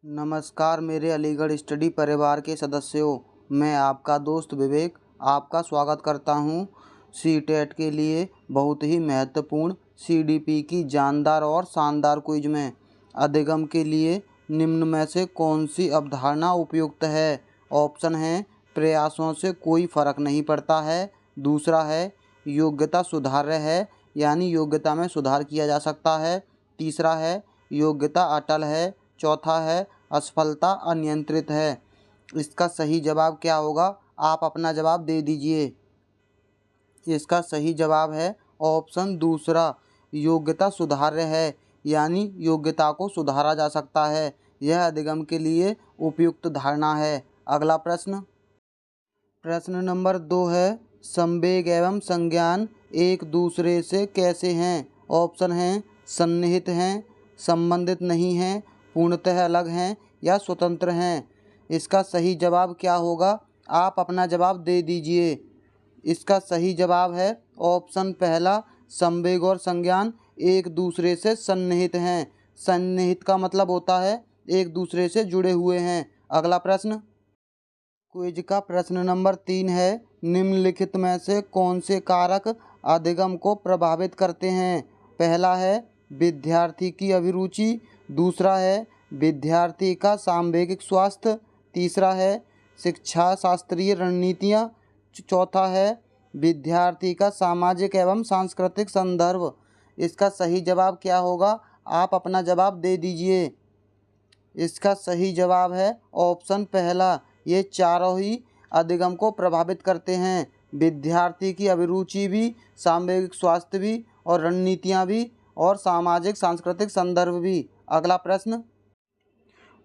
नमस्कार मेरे अलीगढ़ स्टडी परिवार के सदस्यों। मैं आपका दोस्त विवेक आपका स्वागत करता हूं। सीटेट के लिए बहुत ही महत्वपूर्ण सीडीपी की जानदार और शानदार क्विज में अधिगम के लिए निम्न में से कौन सी अवधारणा उपयुक्त है। ऑप्शन है प्रयासों से कोई फर्क नहीं पड़ता है। दूसरा है योग्यता सुधार्य है, यानी योग्यता में सुधार किया जा सकता है। तीसरा है योग्यता अटल है। चौथा है असफलता अनियंत्रित है। इसका सही जवाब क्या होगा? आप अपना जवाब दे दीजिए। इसका सही जवाब है ऑप्शन दूसरा, योग्यता सुधार्य है, यानी योग्यता को सुधारा जा सकता है। यह अधिगम के लिए उपयुक्त धारणा है। अगला प्रश्न नंबर 2 है, संवेग एवं संज्ञान एक दूसरे से कैसे हैं? ऑप्शन हैं सन्निहित हैं, संबंधित नहीं हैं, पूर्णतः अलग हैं या स्वतंत्र हैं। इसका सही जवाब क्या होगा? आप अपना जवाब दे दीजिए। इसका सही जवाब है ऑप्शन पहला, संवेग और संज्ञान एक दूसरे से सन्निहित हैं। सन्निहित का मतलब होता है एक दूसरे से जुड़े हुए हैं। अगला क्विज का प्रश्न नंबर 3 है, निम्नलिखित में से कौन से कारक अधिगम को प्रभावित करते हैं? पहला है विद्यार्थी की अभिरुचि, दूसरा है विद्यार्थी का सामवेगिक स्वास्थ्य, तीसरा है शिक्षा शास्त्रीय रणनीतियाँ, चौथा है विद्यार्थी का सामाजिक एवं सांस्कृतिक संदर्भ। इसका सही जवाब क्या होगा? आप अपना जवाब दे दीजिए। इसका सही जवाब है ऑप्शन पहला, ये चारों ही अधिगम को प्रभावित करते हैं। विद्यार्थी की अभिरुचि भी, सामवेगिक स्वास्थ्य भी और रणनीतियाँ भी और सामाजिक सांस्कृतिक संदर्भ भी। अगला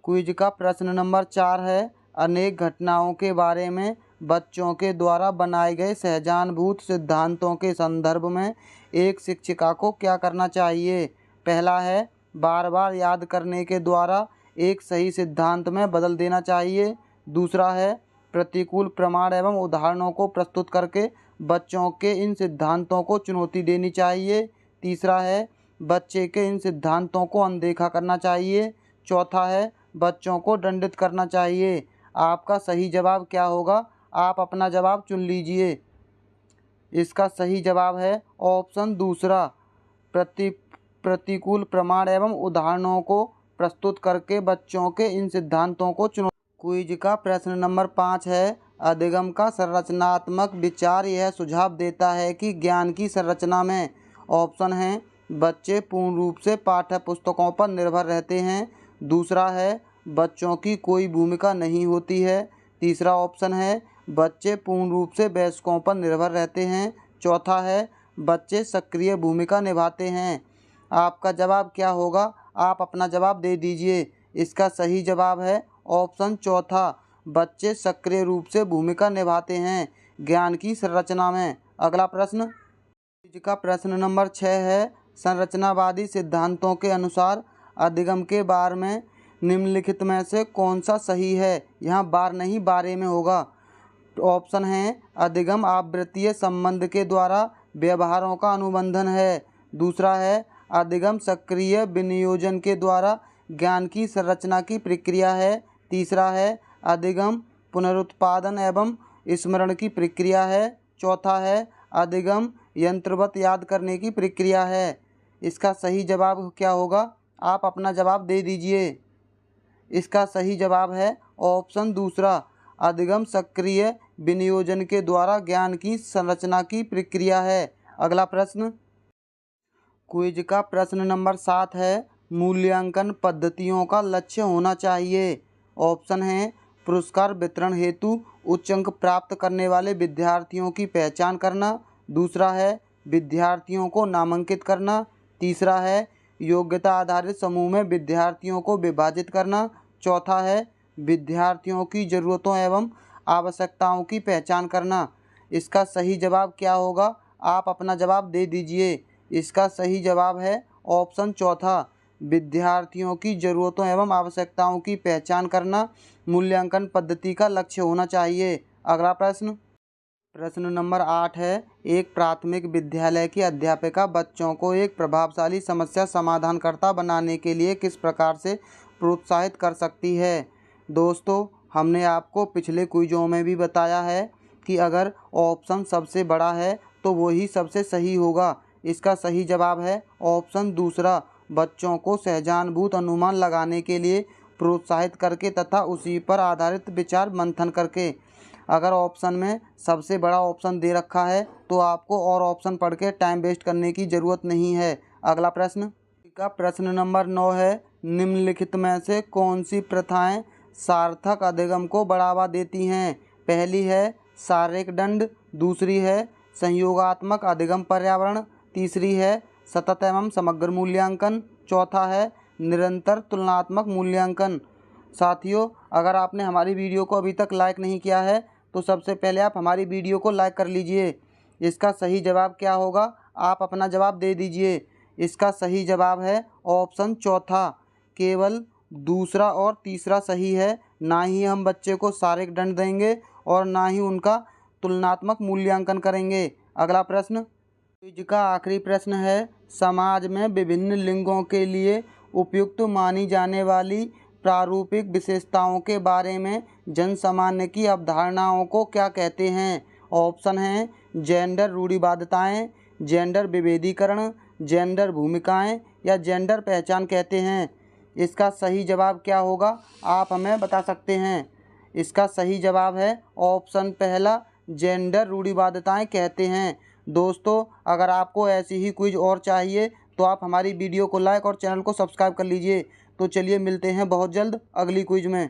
क्विज का प्रश्न नंबर 4 है, अनेक घटनाओं के बारे में बच्चों के द्वारा बनाए गए सहजानुभूत सिद्धांतों के संदर्भ में एक शिक्षिका को क्या करना चाहिए? पहला है बार बार याद करने के द्वारा एक सही सिद्धांत में बदल देना चाहिए। दूसरा है प्रतिकूल प्रमाण एवं उदाहरणों को प्रस्तुत करके बच्चों के इन सिद्धांतों को चुनौती देनी चाहिए। तीसरा है बच्चे के इन सिद्धांतों को अनदेखा करना चाहिए। चौथा है बच्चों को दंडित करना चाहिए। आपका सही जवाब क्या होगा? आप अपना जवाब चुन लीजिए। इसका सही जवाब है ऑप्शन दूसरा, प्रतिकूल प्रमाण एवं उदाहरणों को प्रस्तुत करके बच्चों के इन सिद्धांतों को चुनौती। क्विज का प्रश्न नंबर 5 है, अधिगम का संरचनात्मक विचार यह सुझाव देता है कि ज्ञान की संरचना में ऑप्शन हैं बच्चे पूर्ण रूप से पाठ्य पुस्तकों पर निर्भर रहते हैं। दूसरा है बच्चों की कोई भूमिका नहीं होती है। तीसरा ऑप्शन है बच्चे पूर्ण रूप से वयस्कों पर निर्भर रहते हैं। चौथा है बच्चे सक्रिय भूमिका निभाते हैं। आपका जवाब क्या होगा? आप अपना जवाब दे दीजिए। इसका सही जवाब है ऑप्शन चौथा, बच्चे सक्रिय रूप से भूमिका निभाते हैं ज्ञान की संरचना में। अगला क्विज का प्रश्न नंबर 6 है, संरचनावादी सिद्धांतों के अनुसार अधिगम के बारे में निम्नलिखित में से कौन सा सही है? यहाँ बार नहीं बारे में होगा। ऑप्शन हैं अधिगम आवृत्तीय संबंध के द्वारा व्यवहारों का अनुबंधन है। दूसरा है अधिगम सक्रिय विनियोजन के द्वारा ज्ञान की संरचना की प्रक्रिया है। तीसरा है अधिगम पुनरुत्पादन एवं स्मरण की प्रक्रिया है। चौथा है अधिगम यंत्रवत याद करने की प्रक्रिया है। इसका सही जवाब क्या होगा? आप अपना जवाब दे दीजिए। इसका सही जवाब है ऑप्शन दूसरा, अधिगम सक्रिय विनियोजन के द्वारा ज्ञान की संरचना की प्रक्रिया है। अगला क्विज का प्रश्न नंबर 7 है, मूल्यांकन पद्धतियों का लक्ष्य होना चाहिए। ऑप्शन हैं पुरस्कार वितरण हेतु उच्च अंक प्राप्त करने वाले विद्यार्थियों की पहचान करना। दूसरा है विद्यार्थियों को नामांकित करना। तीसरा है योग्यता आधारित समूह में विद्यार्थियों को विभाजित करना। चौथा है विद्यार्थियों की ज़रूरतों एवं आवश्यकताओं की पहचान करना। इसका सही जवाब क्या होगा? आप अपना जवाब दे दीजिए। इसका सही जवाब है ऑप्शन चौथा, विद्यार्थियों की ज़रूरतों एवं आवश्यकताओं की पहचान करना मूल्यांकन पद्धति का लक्ष्य होना चाहिए। अगला प्रश्न नंबर 8 है, एक प्राथमिक विद्यालय की अध्यापिका बच्चों को एक प्रभावशाली समस्या समाधानकर्ता बनाने के लिए किस प्रकार से प्रोत्साहित कर सकती है। दोस्तों, हमने आपको पिछले क्विज़ों में भी बताया है कि अगर ऑप्शन सबसे बड़ा है तो वही सबसे सही होगा। इसका सही जवाब है ऑप्शन दूसरा, बच्चों को सहजानुभूत अनुमान लगाने के लिए प्रोत्साहित करके तथा उसी पर आधारित विचार मंथन करके। अगर ऑप्शन में सबसे बड़ा ऑप्शन दे रखा है तो आपको और ऑप्शन पढ़ के टाइम वेस्ट करने की ज़रूरत नहीं है। अगला प्रश्न का प्रश्न नंबर 9 है, निम्नलिखित में से कौन सी प्रथाएं सार्थक अधिगम को बढ़ावा देती हैं? पहली है शारीरिक दंड, दूसरी है संयोगात्मक अधिगम पर्यावरण, तीसरी है सतत एवं समग्र मूल्यांकन, चौथा है निरंतर तुलनात्मक मूल्यांकन। साथियों, अगर आपने हमारी वीडियो को अभी तक लाइक नहीं किया है तो सबसे पहले आप हमारी वीडियो को लाइक कर लीजिए। इसका सही जवाब क्या होगा, आप अपना जवाब दे दीजिए। इसका सही जवाब है ऑप्शन चौथा, केवल दूसरा और तीसरा सही है। ना ही हम बच्चे को शारीरिक दंड देंगे और ना ही उनका तुलनात्मक मूल्यांकन करेंगे। अगला प्रश्न क्विज का आखिरी प्रश्न है, समाज में विभिन्न लिंगों के लिए उपयुक्त मानी जाने वाली प्रारूपिक विशेषताओं के बारे में जन सामान्य की अवधारणाओं को क्या कहते हैं? ऑप्शन हैं जेंडर रूढ़िवादिताएं, जेंडर विभेदीकरण, जेंडर भूमिकाएं या जेंडर पहचान कहते हैं। इसका सही जवाब क्या होगा, आप हमें बता सकते हैं। इसका सही जवाब है ऑप्शन पहला, जेंडर रूढ़िवादिताएं कहते हैं। दोस्तों, अगर आपको ऐसी ही क्विज और चाहिए तो आप हमारी वीडियो को लाइक और चैनल को सब्सक्राइब कर लीजिए। तो चलिए मिलते हैं बहुत जल्द अगली क्विज में।